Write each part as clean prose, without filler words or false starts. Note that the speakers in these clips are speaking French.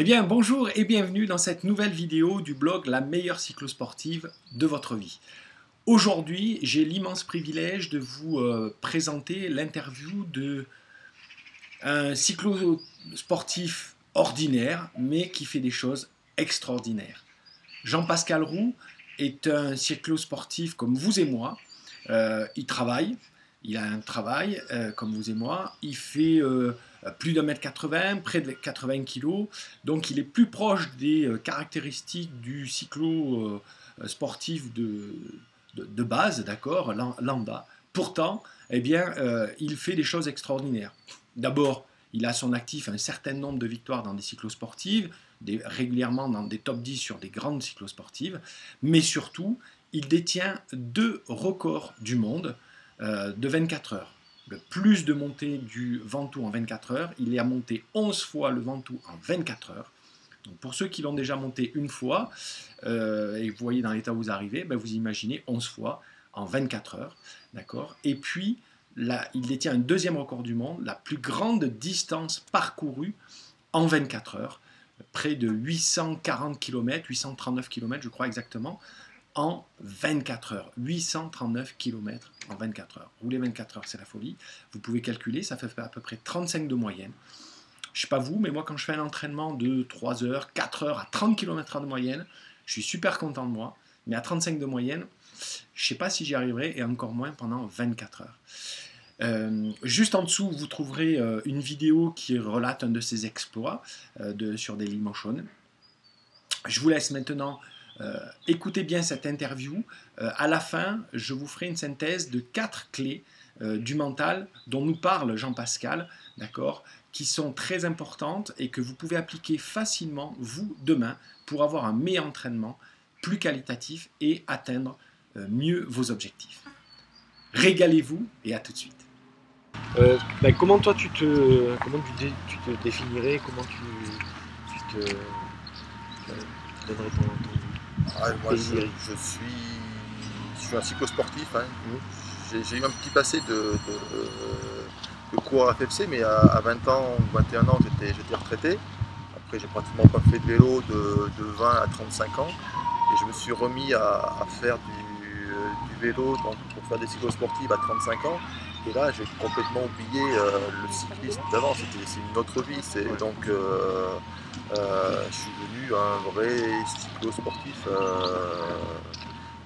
Eh bien, bonjour et bienvenue dans cette nouvelle vidéo du blog La meilleure cyclosportive de votre vie. Aujourd'hui, j'ai l'immense privilège de vous présenter l'interview d'un cyclosportif ordinaire, mais qui fait des choses extraordinaires. Jean-Pascal Roux est un cyclosportif comme vous et moi. Il travaille, il a un travail comme vous et moi. Il fait plus d'un mètre 80, près de 80 kg. Donc il est plus proche des caractéristiques du cyclo sportif de base, d'accord, lambda. Pourtant, eh bien, il fait des choses extraordinaires. D'abord, il a à son actif un certain nombre de victoires dans des cyclosportives, régulièrement dans des top 10 sur des grandes cyclosportives, mais surtout, il détient 2 records du monde de 24 heures. Le plus de montée du Ventoux en 24 heures, il a monté 11 fois le Ventoux en 24 heures. Donc pour ceux qui l'ont déjà monté une fois, et vous voyez dans l'état où vous arrivez, ben vous imaginez 11 fois en 24 heures. D'accord. Et puis, là, il détient un deuxième record du monde, la plus grande distance parcourue en 24 heures, près de 840 km, 839 km je crois exactement, en 24 heures. 839 km en 24 heures. Rouler 24 heures, c'est la folie. Vous pouvez calculer, ça fait à peu près 35 de moyenne. Je ne sais pas vous, mais moi quand je fais un entraînement de 3 heures, 4 heures à 30 km/h de moyenne, je suis super content de moi. Mais à 35 de moyenne, je ne sais pas si j'y arriverai, et encore moins pendant 24 heures. Juste en dessous, vous trouverez une vidéo qui relate un de ses exploits sur Dailymotion. Je vous laisse maintenant écouter bien cette interview. À la fin, je vous ferai une synthèse de 4 clés du mental dont nous parle Jean-Pascal, d'accord, qui sont très importantes et que vous pouvez appliquer facilement, vous, demain, pour avoir un meilleur entraînement, plus qualitatif et atteindre mieux vos objectifs. Régalez-vous et à tout de suite. Comment toi tu te définirais, comment tu te donnerais ton Moi plaisir? je suis un cyclosportif. Hein. J'ai eu un petit passé de coureur FFC, mais à 20 ans ou 21 ans j'étais retraité. Après j'ai pratiquement pas fait de vélo de 20 à 35 ans. Et je me suis remis à faire du vélo donc pour faire des cyclosportives à 35 ans. Et là, j'ai complètement oublié le cyclisme d'avant. C'est une autre vie. Donc, je suis devenu un vrai cyclosportif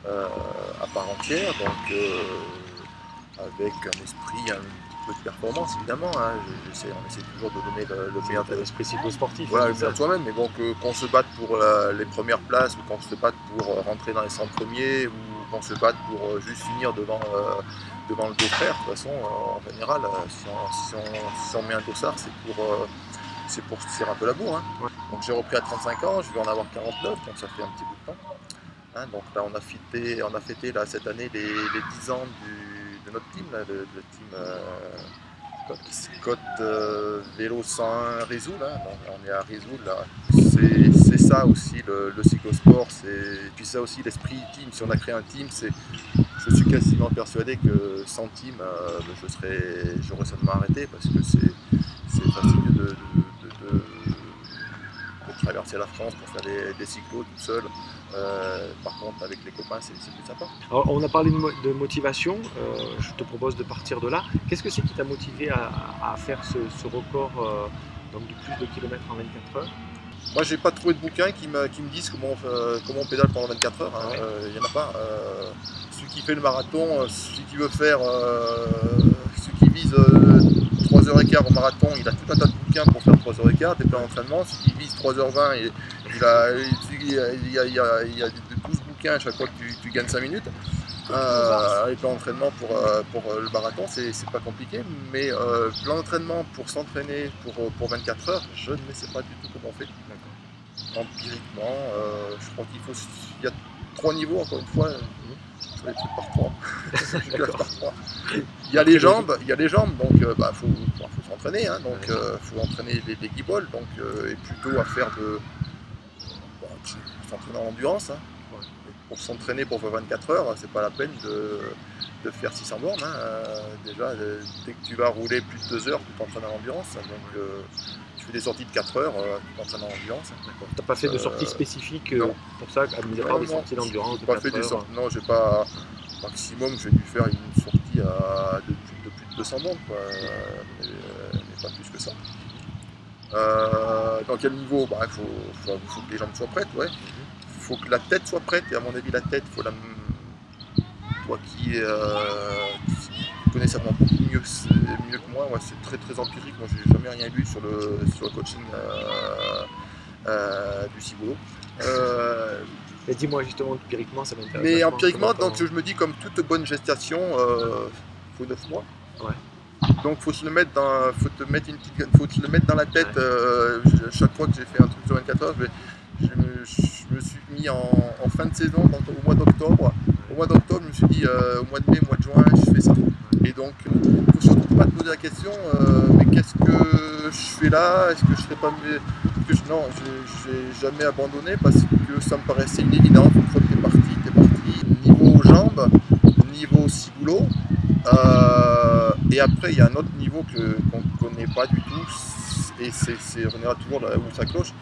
à part entière. Donc, avec un esprit, un petit peu de performance, évidemment. Hein. On essaie toujours de donner le meilleur de L'esprit cyclosportif. voilà, le meilleur de soi-même. Mais bon, qu'on se batte pour les premières places, ou qu'on se batte pour rentrer dans les 100 premiers, ou qu'on se batte pour juste finir devant le beau-frère. De toute façon, en général, si on met un dossard, c'est pour se tirer un peu la bourre. Hein. Ouais. Donc j'ai repris à 35 ans, je vais en avoir 49, donc ça fait un petit bout de temps. Hein, donc là, on a fêté là, cette année les 10 ans de notre team, là, le team Scott Vélo 101 Résoux. Là. Donc, on est à Résoux. Là. C'est ça aussi le cyclosport, puis ça aussi l'esprit team. Si on a créé un team, je suis quasiment persuadé que sans team, j'aurais seulement arrêté parce que c'est fastidieux de traverser la France pour faire des cyclos tout seul. Par contre, avec les copains, c'est plus sympa. Alors, on a parlé de motivation, je te propose de partir de là. Qu'est-ce que c'est qui t'a motivé à faire ce record donc de plus de kilomètres en 24 heures? Moi, j'ai pas trouvé de bouquin qui me disent comment on pédale pendant 24 heures. Hein. Ouais. Y en a pas. Celui qui fait le marathon, celui qui veut faire, celui qui vise 3h15 au marathon, il a tout un tas de bouquins pour faire 3h15 des plans d'entraînement. Celui qui vise 3h20, il y a 12 bouquins à chaque fois que tu gagnes 5 minutes. Les plans d'entraînement pour le marathon, c'est pas compliqué, mais plan d'entraînement pour s'entraîner pour 24 heures, je ne sais pas du tout comment on fait. Empiriquement, je crois il y a 3 niveaux, encore une fois, je fais les trucs par 3. Je classe par 3. Il y a les jambes, donc faut s'entraîner, hein, donc faut entraîner les guibolles, donc et plutôt à faire s'entraîner en endurance. Hein. Pour s'entraîner pour 24 heures, c'est pas la peine de faire 600 bornes. Hein. Déjà, dès que tu vas rouler plus de 2 heures, tu t'entraînes en endurance. Donc, il fais des sorties de 4 heures, entraînement d'endurance. D'accord. Tu n'as pas fait de sortie spécifique pour ça, à Non, part des non, sorties d'endurance de pas 4 fait des heures? sorties. Non, j'ai pas. Maximum, j'ai dû faire une sortie de plus de 200 bornes, quoi, mais pas plus que ça. Dans quel niveau? Bah, faut que les jambes soient prêtes, ouais. Faut que la tête soit prête, et à mon avis, la tête, toi qui connais ça beaucoup mieux que moi, ouais, c'est très très empirique. Moi, j'ai jamais rien lu sur le coaching du ciboulot. Mais dis-moi justement, empiriquement, ça m'intéresse. Mais empiriquement, donc je me dis, comme toute bonne gestation, faut 9 mois. Ouais. Donc faut se le mettre dans, faut te mettre dans la tête. Chaque fois que j'ai fait un truc sur 24 heures, je me suis mis en fin de saison, donc au mois d'octobre. Au mois d'octobre, je me suis dit, au mois de mai, au mois de juin, je fais ça. Et donc, il faut surtout pas te poser la question, mais qu'est-ce que je fais là? Est-ce que je serais pas mieux? Non, j'ai jamais abandonné parce que ça me paraissait une évidence. Une fois que t'es parti. Niveau jambes, niveau ciboulot. Et après, il y a un autre niveau qu'on ne connaît pas du tout, et on ira toujours là où ça cloche,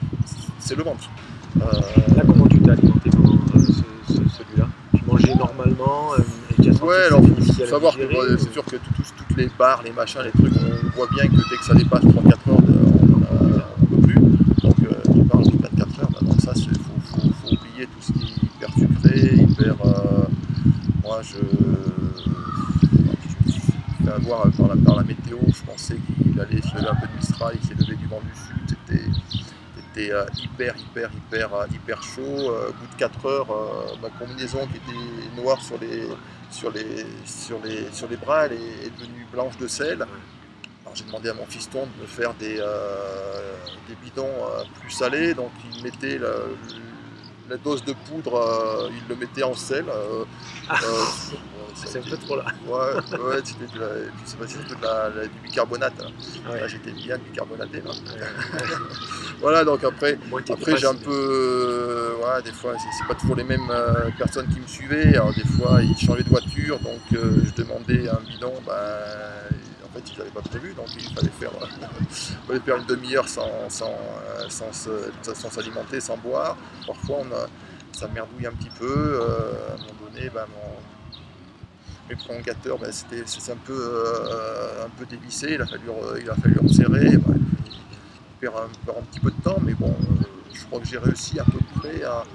c'est le ventre. Là, comment tu t'es alimenté pendant celui-là? Tu mangeais normalement et tu as senti ouais, que alors c'était il difficile faut à savoir digérer, que c'est sûr que toutes les barres, les machins, les trucs, on voit bien que dès que ça dépasse 3-4 heures, on ne peut plus. Donc tu parles de 24 heures, donc ça, il faut oublier tout ce qui est hyper sucré, hyper... moi, je me suis fait avoir par la météo. Je pensais qu'il allait se lever un peu de Mistral, il s'est levé du vent du sud. C'était hyper chaud. Au bout de 4 heures, ma combinaison qui était noire sur les bras, elle est devenue blanche de sel. Alors j'ai demandé à mon fiston de me faire des bidons plus salés, donc il mettait la dose de poudre, il le mettait en sel. C'est un peu trop là. Ouais, c'était surtout du bicarbonate. Ouais. Là, j'étais bien bicarbonaté. Là. Voilà, donc après j'ai un peu. Voilà, des fois, c'est pas toujours les mêmes personnes qui me suivaient. Alors, des fois, ils changeaient de voiture, donc je demandais un bidon. En fait, ils n'avaient pas prévu, donc il fallait faire une demi-heure sans s'alimenter, sans boire. Parfois, ça merdouille un petit peu. À un moment donné, mes prolongateurs, c'est un peu dévissé. Il a fallu resserrer. Il perd un petit peu de temps, mais bon, je crois que j'ai réussi à peu près à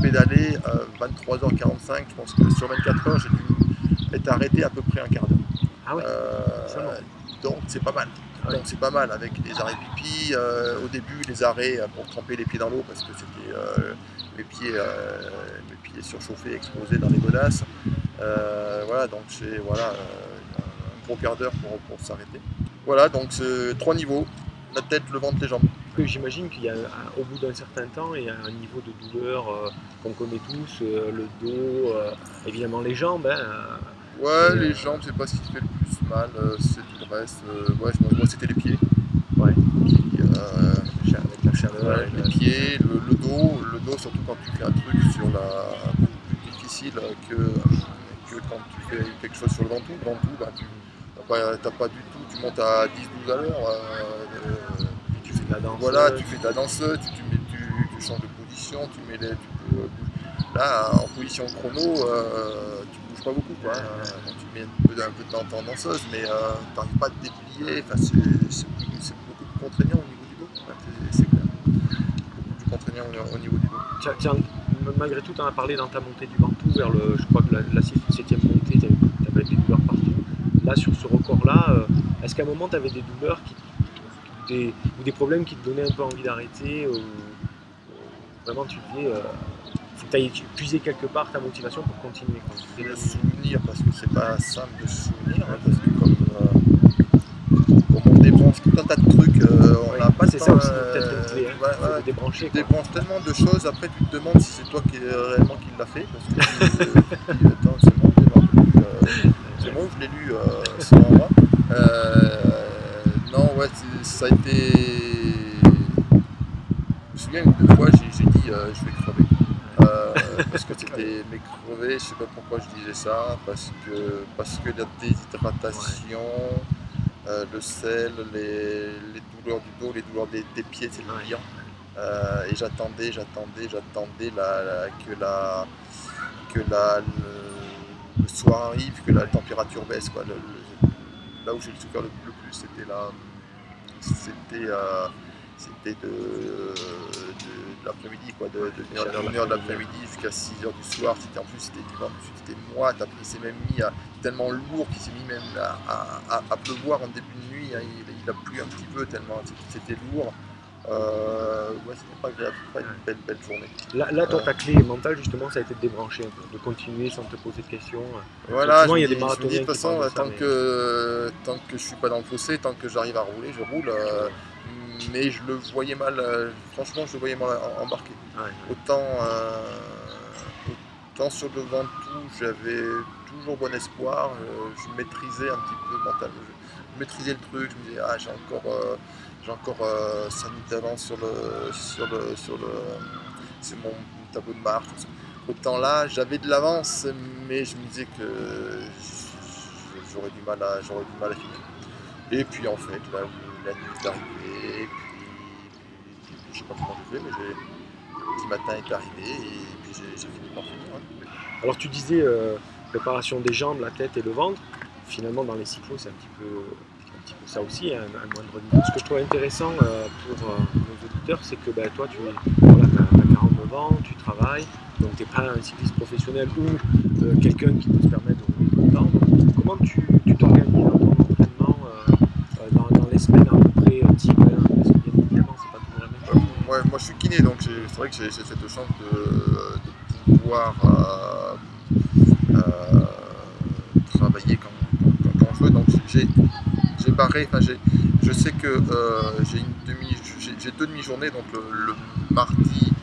pédaler à 23h45. Je pense que sur 24 heures, j'ai dû être arrêté à peu près un quart d'heure. Ah ouais, donc c'est pas mal. Donc c'est pas mal avec les arrêts pipi. Au début, les arrêts pour tremper les pieds dans l'eau parce que c'était mes pieds surchauffés, explosés dans les godasses. Voilà, donc c'est un gros quart d'heure pour s'arrêter. Voilà, donc c'est 3 niveaux, la tête, le ventre, les jambes. J'imagine qu'il y a, au bout d'un certain temps, il y a un niveau de douleur qu'on connaît tous, le dos, évidemment les jambes. Ouais, les jambes, c'est pas ce qui fait le plus mal, c'est tout le reste. Moi, c'était les pieds. Ouais. Avec la chaleur, les pieds, le dos, surtout quand tu fais un truc beaucoup plus difficile que quand tu fais quelque chose sur le ventoux. Le ventoux, t'as pas du tout, tu montes à 10-12 à l'heure. Tu fais de la danse. Voilà, tu fais de la danse, tu changes de position, là, en position chrono, tu bouges pas beaucoup, quoi. Tu mets un peu de temps en danseuse, mais tu n'arrives pas à te déplier. Enfin, c'est beaucoup plus contraignant au niveau du dos. C'est clair. Beaucoup plus contraignant au niveau du dos. Tiens, malgré tout, tu en as parlé dans ta montée du Ventoux vers je crois que la 7e montée, tu avais des douleurs partout. Là, sur ce record-là, est-ce qu'à un moment, tu avais des douleurs ou des problèmes qui te donnaient un peu envie d'arrêter, ou vraiment tu disais faut que tu ailles puiser quelque part ta motivation pour continuer, quoi. Le souvenir, parce que c'est pas simple de se souvenir, hein, parce que comme on débranche tout un tas de trucs, on n'a pas c'est ça aussi peut-être une clé, faut débrancher. Tu débranches tellement de choses, après tu te demandes si c'est toi réellement qui l'a fait, parce que attends, c'est moi, c'est moi où je l'ai lu, selon moi. Non, ouais, ça a été. Je me souviens une fois, j'ai dit je vais crever. Parce que c'était mes crevés, je sais pas pourquoi je disais ça, parce que la déshydratation, le sel, les douleurs du dos, les douleurs des pieds, c'est le pire. Et j'attendais que le soir arrive, que la température baisse, quoi. Là où j'ai souffert le plus, c'était de l'après-midi, quoi, de 1h de l'après-midi jusqu'à 6h du soir. En plus c'était moite, après il s'est même mis tellement lourd qu'il s'est mis même à pleuvoir en début de nuit, hein. Il a plu un petit peu tellement c'était lourd. Ouais, c'était pas agréable, pas une belle journée. Là ta clé mentale, justement, ça a été de débrancher un peu, de continuer sans te poser de questions. Voilà, souvent, il y a des de marathoniens toute façon, tant mais... que je suis pas dans le fossé, tant que j'arrive à rouler, je roule. Mais je le voyais mal, franchement, je le voyais mal embarqué. Autant sur le Ventoux, j'avais toujours bon espoir, je maîtrisais un petit peu mentalement. Je maîtrisais le truc, je me disais, ah, j'ai encore 5 minutes d'avance sur mon tableau de marche. Autant là, j'avais de l'avance, mais je me disais que j'aurais du mal à finir. Et puis en fait, là, la nuit est arrivée, et puis je sais pas comment je fais, mais le petit matin est arrivé, et puis j'ai fini par finir. Hein. Alors tu disais préparation des jambes, la tête et le ventre. Finalement, dans les cyclos, c'est un petit peu ça aussi, un moindre niveau. Ce que je trouve intéressant pour nos auditeurs, c'est que toi, tu as 49 ans, tu travailles, donc tu n'es pas un cycliste professionnel ou quelqu'un qui peut se permettre de rouler tout le temps. Donc, comment tu t'organises dans ton entraînement dans les semaines à peu près type, parce que bien évidemment, c'est pas toujours la même chose. Moi, je suis kiné, donc c'est vrai que j'ai cette chance de pouvoir travailler quand je veux. Donc j'ai barré, je sais que j'ai 2 demi-journées, donc le mardi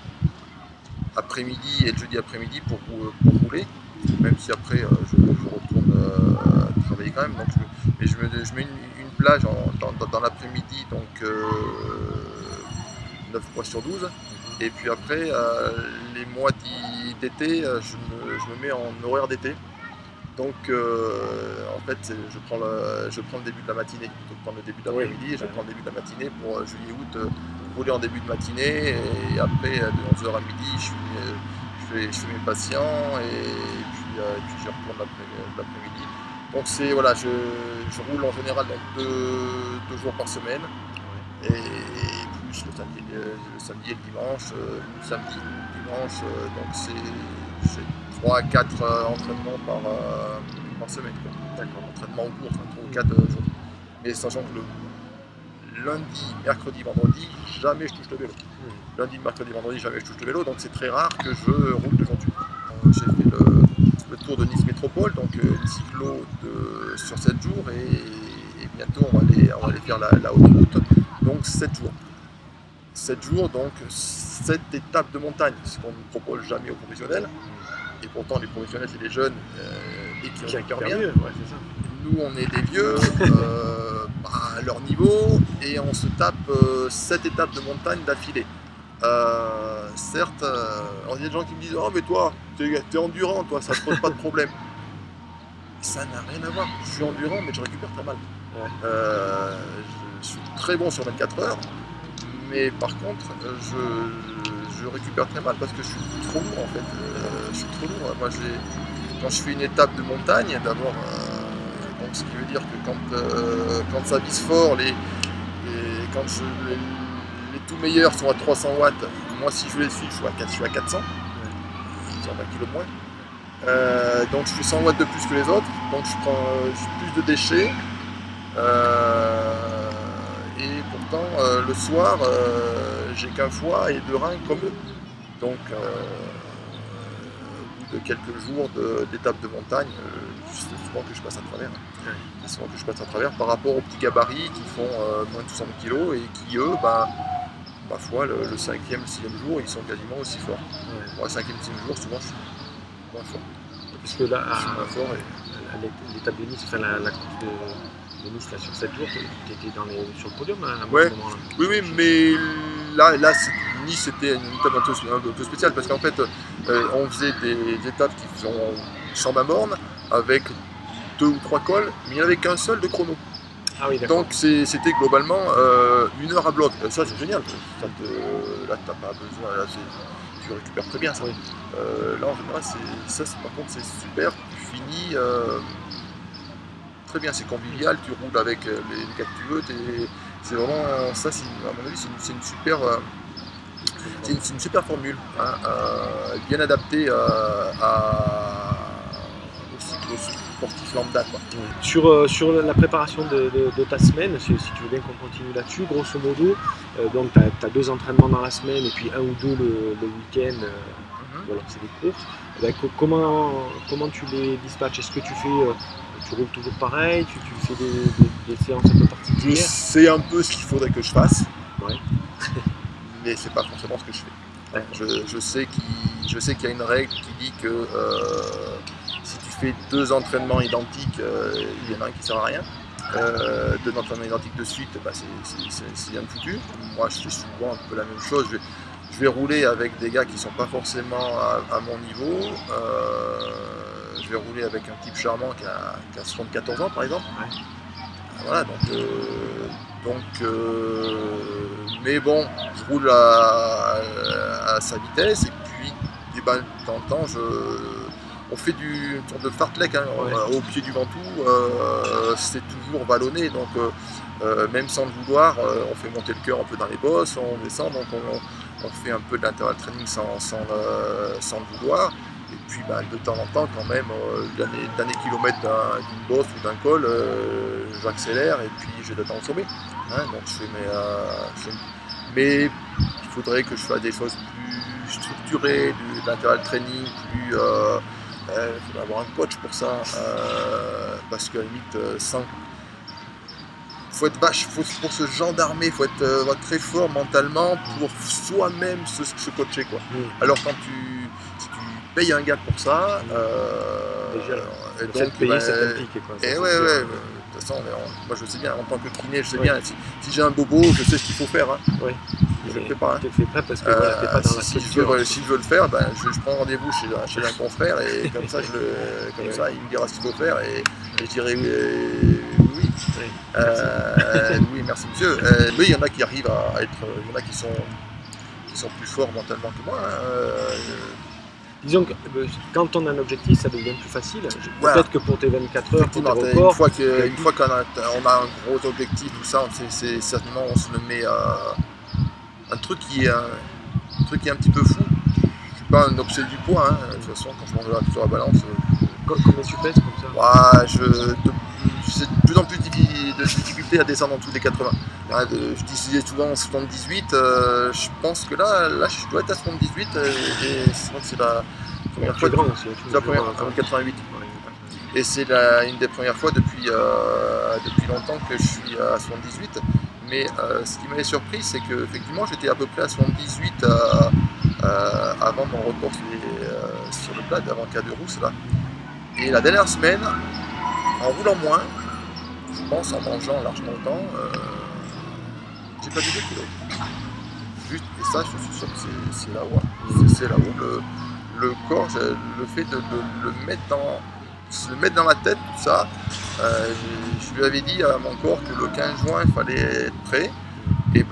après-midi et le jeudi après-midi pour rouler, même si après je retourne travailler quand même. Donc je mets une plage dans l'après-midi, donc 9 fois sur 12. Et puis après, les mois d'été, je me mets en horaire d'été. Donc en fait, je prends le début de la matinée plutôt que prendre le début de l'après-midi. Je prends le début de la matinée pour juillet-août rouler en début de matinée. Et après, de 11h à midi, je fais mes patients et puis je retourne l'après-midi. Donc voilà, je roule en général donc 2 jours par semaine. Et plus le samedi et le dimanche, le samedi, le dimanche, donc c'est 3 à 4 entraînements par semaine. D'accord, entraînement au cours, 3 ou 4 jours. Mais sachant que le lundi, mercredi, vendredi, jamais je touche le vélo. Lundi, mercredi, vendredi, jamais je touche le vélo, donc c'est très rare que je roule de jour. J'ai fait le tour de Nice Métropole, donc une cyclo sur 7 jours, et bientôt on va aller faire la haute route, donc 7 jours. 7 jours, donc 7 étapes de montagne, ce qu'on ne propose jamais aux professionnels. Et pourtant, les professionnels, c'est les jeunes et qui ont hyper bien. Nous, on est des vieux à leur niveau et on se tape 7 étapes de montagne d'affilée. Certes, il y a des gens qui me disent « Oh, mais toi, t'es endurant, toi, ça ne te pose pas de problème. » Ça n'a rien à voir. Je suis endurant, mais je récupère très mal. Je suis très bon sur 24 heures, mais par contre, je récupère très mal parce que je suis trop lourd en fait. Je suis trop lourd. Moi, quand je fais une étape de montagne, d'abord, donc ce qui veut dire que quand ça vise fort, quand les tout meilleurs sont à 300 watts, moi si je les suis, je suis à 400, ils ont 20 kg de moins. Donc je fais 100 watts de plus que les autres, donc je prends plus de déchets. Et pourtant, le soir, j'ai qu'un foie et 2 reins comme eux. Donc, au bout de quelques jours d'étape de montagne, c'est souvent que je passe à travers. C'est souvent que je passe à travers par rapport aux petits gabarits qui font moins de 60 kg et qui, eux, ma foi, le 5e, 6e jour, ils sont quasiment aussi forts. Moi, le 5e, 6e jour, souvent, je suis moins fort. Parce que là, l'étape de Nice, enfin la course de Nice là, sur 7 jours, tu étais sur le podium à un moment là. Oui, mais là Nice c'était une étape un peu spéciale parce qu'en fait on faisait des étapes qui sont 120 bornes avec 2 ou 3 cols, mais il n'y en avait qu'un seul de chrono. Ah oui, d'accord. Donc c'était globalement 1 heure à bloc. Ça c'est génial. Là t'as pas besoin, là, tu récupères très bien ça. Oui. Là en général par contre c'est super. Tu finis très bien, c'est convivial, tu roules avec les gars que tu veux. C'est vraiment ça, à mon avis c'est une super. C'est une super formule, hein, bien adaptée au sportif lambda, quoi. Sur la préparation de ta semaine, si tu veux bien qu'on continue là-dessus, grosso modo, donc tu as 2 entraînements dans la semaine et puis 1 ou 2 le week-end, voilà, c'est des courses. Ben, comment tu les dispatches? Est-ce que tu roules toujours pareil, tu fais des séances un peu Je particulières? sais un peu ce qu'il faudrait que je fasse, Ouais. mais c'est pas forcément ce que je fais. D'accord. Je sais qu'il y a une règle qui dit que si tu fais 2 entraînements identiques, il y en a un qui sert à rien. 2 entraînements identiques de suite, bah, c'est bien foutu. Moi je fais souvent un peu la même chose. Je vais rouler avec des gars qui ne sont pas forcément à mon niveau. Je vais rouler avec un type charmant qui a 74 ans par exemple. Ouais. Voilà, mais bon, je roule à sa vitesse et puis de temps en temps on fait une sorte de fartlek, hein, Ouais. au pied du Ventoux, c'est toujours vallonné, donc même sans le vouloir, on fait monter le cœur un peu dans les bosses, on descend, donc on fait un peu de l'intervalle training sans le vouloir. Et puis de temps en temps, quand même, dernier kilomètre d'une bosse ou d'un col, j'accélère et puis j'ai le temps au sommet. Hein, donc mais il faudrait que je fasse des choses plus structurées, de l'intervalle training, il faudrait avoir un coach pour ça, parce qu'à la limite, faut être pour se gendarmer, faut être très fort mentalement pour soi-même se coacher, quoi. Alors si tu payes un gars pour ça, Déjà, et le fait de donc payer, ça t'implique, quoi. et Ça, ouais, c'est sûr. de toute façon, moi je sais bien, en tant que kiné, je sais Ouais. bien, si j'ai un bobo, je sais ce qu'il faut faire, hein. Ouais. Je le fais pas, hein. Tu le fais pas parce que voilà, t'es pas dans la Si structure. je veux le faire, je prends rendez-vous chez un confrère et comme ça, il me dira ce qu'il faut faire et je dirai oui. Ouais. Oui, merci monsieur. Oui, il y en a qui arrivent à être, il y en a qui sont plus forts mentalement que moi, hein. Disons que quand on a un objectif, ça devient plus facile. Voilà. Peut-être que pour tes 24 heures, pour tes Effectivement, records, une fois qu'on a un gros objectif, tout ça, c'est certainement on se le met un truc qui est un petit peu fou. Je suis pas un obsédé du poids, hein. De toute façon, quand je mange sur la balance, combien tu pèses comme ça? c'est de plus en plus de difficulté à descendre en dessous des 80. Je disais souvent 78, je pense que là je dois être à 78 et c'est vrai que c'est la première fois. Grand aussi. C'est la première fois, 88. Et c'est une des premières fois depuis longtemps que je suis à 78. Mais ce qui m'avait surpris, c'est que effectivement j'étais à peu près à 78 avant mon record sur le plat, avant Cas de Rousse là. Et la dernière semaine, en roulant moins, je pense en mangeant largement autant, j'ai perdu 2 kilos. Juste, et ça, je suis sûr que c'est là-haut. C'est là-haut. Le corps, le fait de se le mettre dans la tête, tout ça, je lui avais dit à mon corps que le 15 juin, il fallait être prêt. Et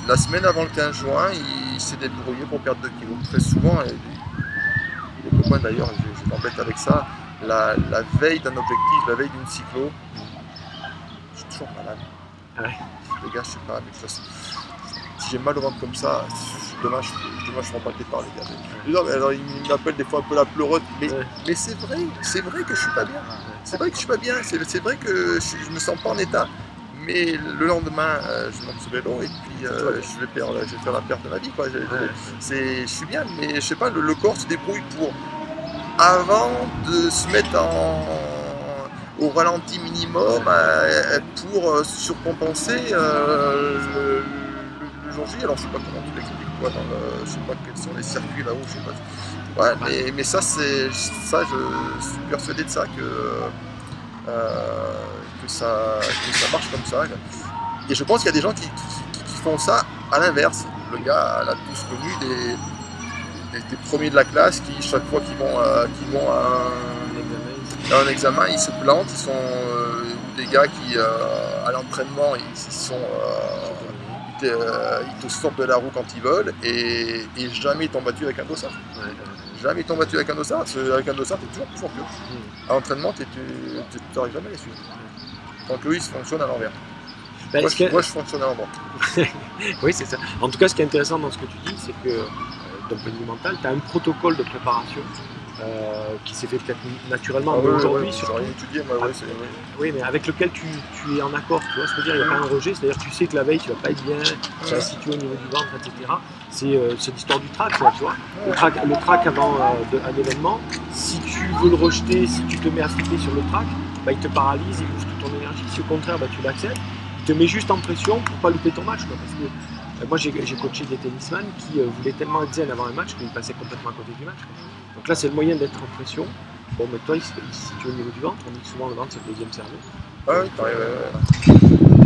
la semaine avant le 15 juin, il s'est débrouillé pour perdre 2 kilos. Très souvent, et les copains d'ailleurs, je m'embête avec ça, la veille d'un objectif, la veille d'une cyclo, je suis toujours malade. Ah ouais. Les gars, je sais pas, mais si j'ai mal au ventre comme ça, demain je serai empaqué par les gars. Non, mais alors, ils m'appellent des fois un peu la pleureuse, mais c'est vrai que je suis pas bien. C'est vrai que je suis pas bien, c'est vrai que je me sens pas en état. Mais le lendemain, je monte sur le vélo et puis je vais faire la perte de ma vie, quoi. Je suis bien, mais je sais pas, le corps se débrouille avant de se mettre au ralenti minimum pour surcompenser le jour J. Alors je sais pas comment tu l'expliques, toi, je sais pas quels sont les circuits là-haut, je sais pas. Ouais, mais ça je suis persuadé de ça que ça marche comme ça. Et je pense qu'il y a des gens qui font ça à l'inverse. Le gars l'a tous connu, des premiers de la classe qui, chaque fois qu'ils vont à un examen, ils se plantent, ils sont des gars qui, à l'entraînement, ils te sortent de la roue quand ils veulent et jamais ils t'ont battu avec un dossard. Jamais ils t'ont battu avec un dossard, parce qu'avec un dossard, tu es toujours plus fort qu'eux. À l'entraînement, tu n'arrives jamais à les suivre. Donc eux, ils fonctionnent à l'envers. Moi, je fonctionne à l'endroit. Oui, c'est ça. En tout cas, ce qui est intéressant dans ce que tu dis, c'est que d'un point de vue mental, tu as un protocole de préparation qui s'est fait peut-être naturellement, mais aujourd'hui surtout. Rien étudié, moi, oui, mais avec lequel tu es en accord, tu vois, c'est-à-dire il n'y a pas un rejet, c'est-à-dire tu sais que la veille tu vas pas être bien, tu vas situer au niveau du ventre, etc. C'est l'histoire du track, tu vois. Le track avant un événement, si tu veux le rejeter, si tu te mets à flipper sur le track, bah, il te paralyse, il bouffe toute ton énergie. Si au contraire bah, tu l'acceptes, il te met juste en pression pour pas louper ton match, quoi, parce que moi, j'ai coaché des tennisman qui voulaient tellement être zen avant un match qu'ils passaient complètement à côté du match. Donc là, c'est le moyen d'être en pression. Bon, mais toi, il se situe au niveau du ventre. On dit que souvent le ventre, c'est le deuxième cerveau. Ah oui, pareil,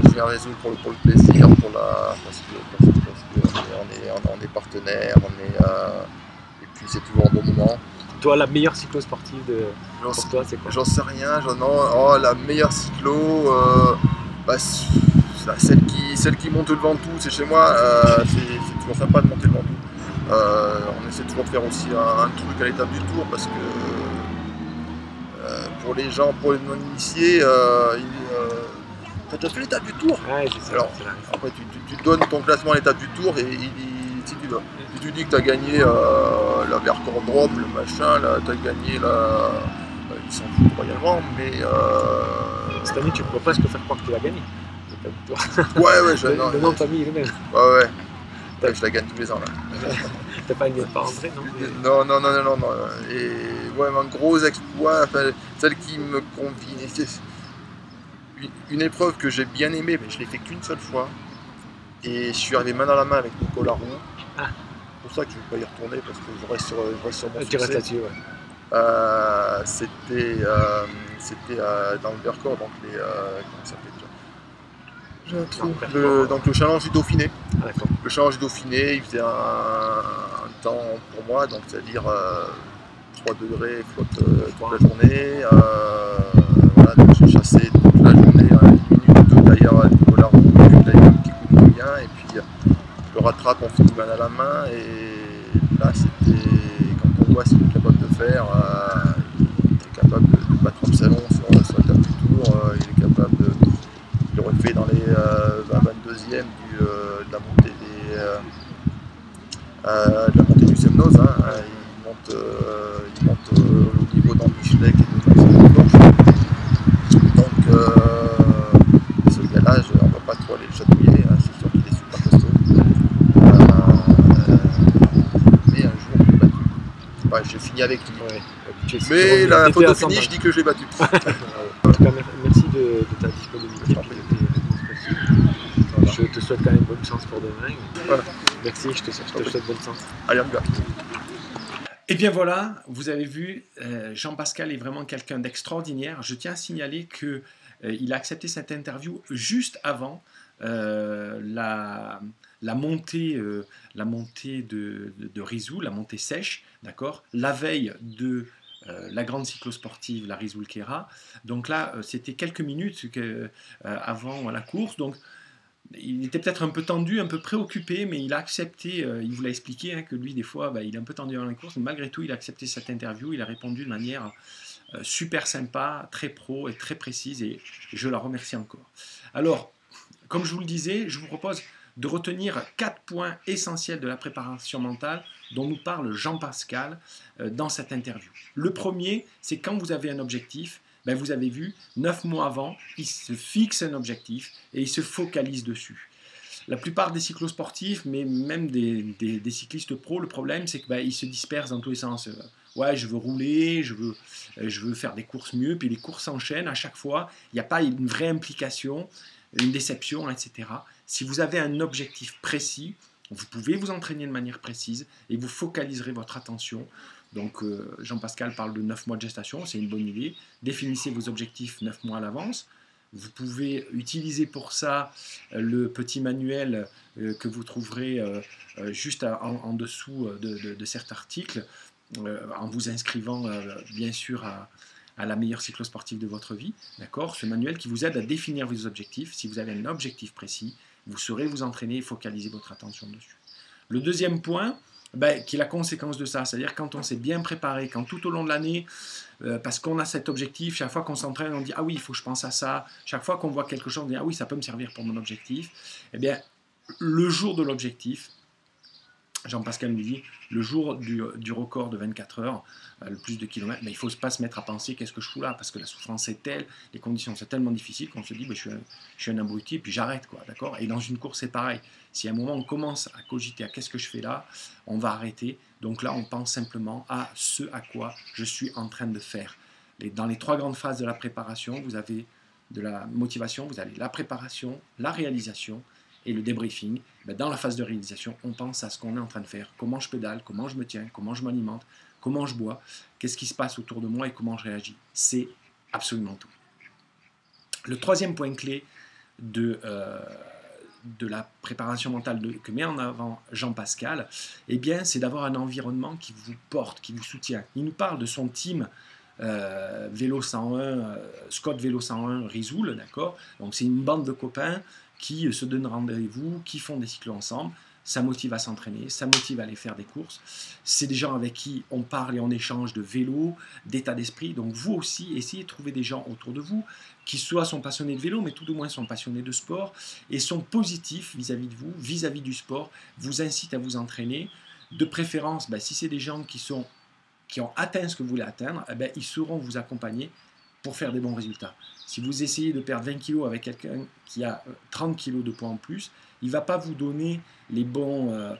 je viens résoudre pour le plaisir, parce qu'on est partenaires, et puis c'est toujours un bon moment. Toi, la meilleure cyclo-sportive pour toi, c'est quoi? J'en sais rien. La meilleure cyclo, celle qui monte le Ventoux, c'est chez moi, c'est toujours sympa de monter le Ventoux. On essaie toujours de faire aussi un truc à l'étape du Tour parce que pour les gens, pour les non-initiés, t'as déjà fait l'étape du Tour? Ouais, c'est ça. Alors, après, tu donnes ton classement à l'étape du Tour et si tu dis que tu as gagné la Vercors-Drôme, le machin, tu as gagné ils s'en foutent royalement, mais. Cette année, tu peux presque faire croire que tu l'as gagné. Le nom de famille est le même. Ouais. Je la gagne tous les ans là. T'as pas une pas rentrée, non? Non. Et ouais, un gros exploit, celle qui me convient. Une épreuve que j'ai bien aimée, mais je l'ai fait qu'une seule fois. Et je suis arrivé main dans la main avec Nicolas Roux. C'est pour ça que je ne vais pas y retourner parce que je reste sur mon succès. Tu restes là-dessus, ouais. C'était dans le Vercors, donc comment ça s'appelle déjà? Donc le challenge du Dauphiné. Le challenge du Dauphiné, il faisait un temps pour moi, donc c'est-à-dire 3 degrés flotte toute la journée. Voilà, donc j'ai chassé toute la journée, une minute ou deux derrière Nicolas Roux, puis il a eu un petit coup de moyen, et puis je le rattrape, on finit main à la main, et là c'était, quand on voit ce qu'il est capable de faire, il est capable de battre un salon sur la table du Tour, il est capable il aurait fait dans les 22e de la montée du Semnoz, hein. Il monte au niveau d'Ambischleck et de Saint-Georges. Donc ce gars-là, on ne va pas trop aller le chatouiller, hein. C'est sûr qu'il est super costaud. Mais un jour, je l'ai battu. Ouais, j'ai fini avec lui. Ouais. Mais la photo finie, je dis que je l'ai battu. En tout cas, merci de ta disponibilité. Je te souhaite quand même bonne chance pour demain. Voilà. Merci, je te souhaite bonne chance. Allez, on y va. Et bien voilà, vous avez vu, Jean-Pascal est vraiment quelqu'un d'extraordinaire. Je tiens à signaler qu'il a accepté cette interview juste avant la montée de Rizou, la montée sèche, d'accord, la veille de la grande cyclosportive, la Rizou-Kera. Donc là, c'était quelques minutes avant la course. Donc il était peut-être un peu tendu, un peu préoccupé, mais il a accepté, il vous l'a expliqué, hein, que lui, des fois, il est un peu tendu dans la course, mais malgré tout, il a accepté cette interview, il a répondu de manière super sympa, très pro et très précise, et je la remercie encore. Alors, comme je vous le disais, je vous propose de retenir 4 points essentiels de la préparation mentale dont nous parle Jean-Pascal dans cette interview. Le premier, c'est quand vous avez un objectif, vous avez vu, 9 mois avant, il se fixe un objectif et il se focalise dessus. La plupart des cyclosportifs, mais même des cyclistes pros, le problème c'est qu'ils se dispersent dans tous les sens. Ouais, je veux rouler, je veux faire des courses mieux, puis les courses s'enchaînent à chaque fois, il n'y a pas une vraie implication, une déception, etc. Si vous avez un objectif précis, vous pouvez vous entraîner de manière précise et vous focaliserez votre attention. Donc Jean-Pascal parle de 9 mois de gestation, c'est une bonne idée. Définissez vos objectifs 9 mois à l'avance. Vous pouvez utiliser pour ça le petit manuel que vous trouverez juste en dessous de cet article, en vous inscrivant bien sûr à la meilleure cyclosportive de votre vie, d'accord? Ce manuel qui vous aide à définir vos objectifs. Si vous avez un objectif précis, vous saurez vous entraîner et focaliser votre attention dessus. Le deuxième point, qui est la conséquence de ça, c'est-à-dire quand on s'est bien préparé, quand tout au long de l'année, parce qu'on a cet objectif, chaque fois qu'on s'entraîne, on dit « Ah oui, il faut que je pense à ça ». Chaque fois qu'on voit quelque chose, on dit « Ah oui, ça peut me servir pour mon objectif ». Eh bien, le jour de l'objectif, Jean-Pascal nous dit, le jour du record de 24 heures, le plus de kilomètres, il ne faut pas se mettre à penser qu'est-ce que je fous là, parce que la souffrance est telle, les conditions sont tellement difficiles qu'on se dit je suis un abruti et puis j'arrête, quoi, d'accord? Et dans une course c'est pareil, si à un moment on commence à cogiter à qu'est-ce que je fais là, on va arrêter, donc là on pense simplement à ce à quoi je suis en train de faire. Dans les 3 grandes phases de la préparation, vous avez de la motivation, vous avez la préparation, la réalisation et le débriefing. Dans la phase de réalisation, on pense à ce qu'on est en train de faire, comment je pédale, comment je me tiens, comment je m'alimente, comment je bois, qu'est-ce qui se passe autour de moi et comment je réagis. C'est absolument tout. Le troisième point clé de la préparation mentale que met en avant Jean-Pascal, c'est d'avoir un environnement qui vous porte, qui vous soutient. Il nous parle de son team Vélo 101, Scott Vélo 101 Risoul, d'accord? Donc c'est une bande de copains qui se donnent rendez-vous, qui font des cyclos ensemble. Ça motive à s'entraîner, ça motive à aller faire des courses. C'est des gens avec qui on parle et on échange de vélo, d'état d'esprit. Donc vous aussi, essayez de trouver des gens autour de vous qui soit sont passionnés de vélo, mais tout au moins sont passionnés de sport et sont positifs vis-à-vis de vous, vis-à-vis du sport, vous incitent à vous entraîner. De préférence, si c'est des gens qui ont atteint ce que vous voulez atteindre, ils sauront vous accompagner pour faire des bons résultats. Si vous essayez de perdre 20 kg avec quelqu'un qui a 30 kg de poids en plus, il ne va pas vous donner les bons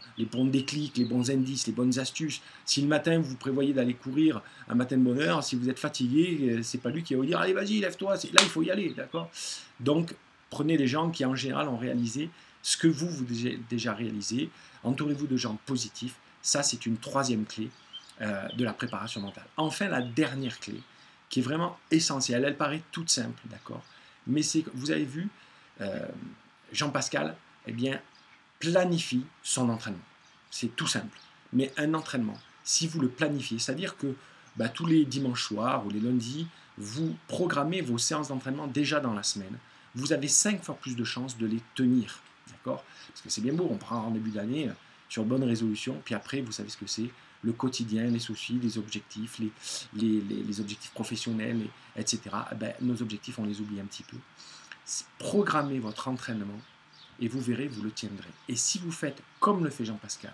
déclics, les bons indices, les bonnes astuces. Si le matin vous prévoyez d'aller courir un matin de bonne heure, si vous êtes fatigué, c'est pas lui qui va vous dire « Allez, vas-y, lève-toi, là il faut y aller », d'accord? Donc, prenez des gens qui en général ont réalisé ce que vous avez déjà réalisé. Entourez-vous de gens positifs. Ça, c'est une troisième clé de la préparation mentale. Enfin, la dernière clé, qui est vraiment essentielle, elle paraît toute simple, d'accord? Mais c'est, vous avez vu, Jean-Pascal, planifie son entraînement. C'est tout simple. Mais un entraînement, si vous le planifiez, c'est-à-dire que tous les dimanches soirs ou les lundis, vous programmez vos séances d'entraînement déjà dans la semaine, vous avez 5 fois plus de chances de les tenir, d'accord? Parce que c'est bien beau, on prend en début d'année sur bonne résolution, puis après, vous savez ce que c'est, le quotidien, les soucis, les objectifs, les objectifs professionnels, etc. Nos objectifs, on les oublie un petit peu. Programmez votre entraînement et vous verrez, vous le tiendrez. Et si vous faites comme le fait Jean-Pascal,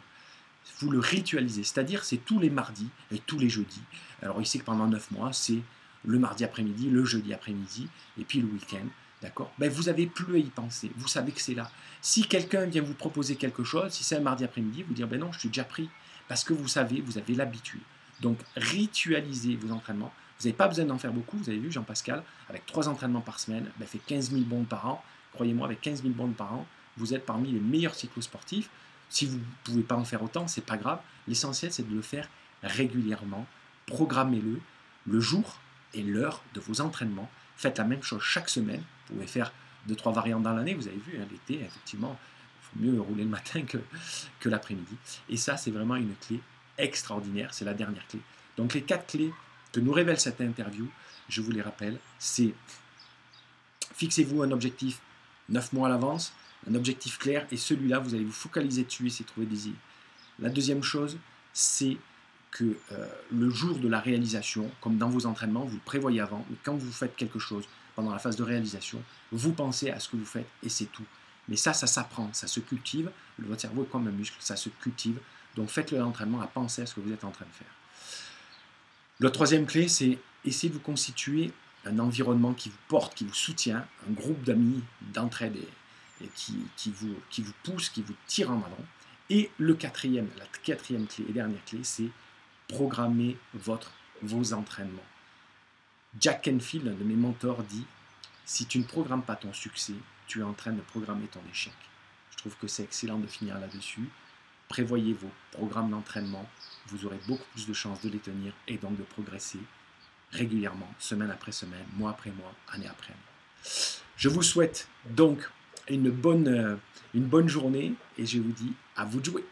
vous le ritualisez, c'est-à-dire c'est tous les mardis et tous les jeudis. Alors il sait que pendant 9 mois, c'est le mardi après-midi, le jeudi après-midi, et puis le week-end. D'accord? Vous n'avez plus à y penser, vous savez que c'est là. Si quelqu'un vient vous proposer quelque chose, si c'est un mardi après-midi, vous dire non, je suis déjà pris. Parce que vous savez, vous avez l'habitude. Donc, ritualisez vos entraînements. Vous n'avez pas besoin d'en faire beaucoup. Vous avez vu, Jean-Pascal, avec 3 entraînements par semaine, fait 15 000 bondes par an. Croyez-moi, avec 15 000 bondes par an, vous êtes parmi les meilleurs cyclosportifs. Si vous ne pouvez pas en faire autant, ce n'est pas grave. L'essentiel, c'est de le faire régulièrement. Programmez-le, le jour et l'heure de vos entraînements. Faites la même chose chaque semaine. Vous pouvez faire 2-3 variantes dans l'année. Vous avez vu, l'été, effectivement, mieux rouler le matin que l'après-midi. Et ça, c'est vraiment une clé extraordinaire. C'est la dernière clé. Donc, les 4 clés que nous révèle cette interview, je vous les rappelle, c'est fixez-vous un objectif 9 mois à l'avance, un objectif clair, et celui-là, vous allez vous focaliser dessus et essayer de trouver des idées. La deuxième chose, c'est que le jour de la réalisation, comme dans vos entraînements, vous le prévoyez avant, ou quand vous faites quelque chose pendant la phase de réalisation, vous pensez à ce que vous faites et c'est tout. Mais ça s'apprend, ça se cultive. Votre cerveau est comme un muscle, ça se cultive. Donc faites-le l'entraînement à penser à ce que vous êtes en train de faire. La troisième clé, c'est essayer de vous constituer un environnement qui vous porte, qui vous soutient, un groupe d'amis, d'entraide et qui vous pousse, qui vous tire en avant. Et la quatrième clé et dernière clé, c'est programmer vos entraînements. Jack Canfield, un de mes mentors, dit « Si tu ne programmes pas ton succès, tu es en train de programmer ton échec. » Je trouve que c'est excellent de finir là-dessus. Prévoyez vos programmes d'entraînement, vous aurez beaucoup plus de chances de les tenir et donc de progresser régulièrement, semaine après semaine, mois après mois, année après année. Je vous souhaite donc une bonne journée et je vous dis à vous de jouer.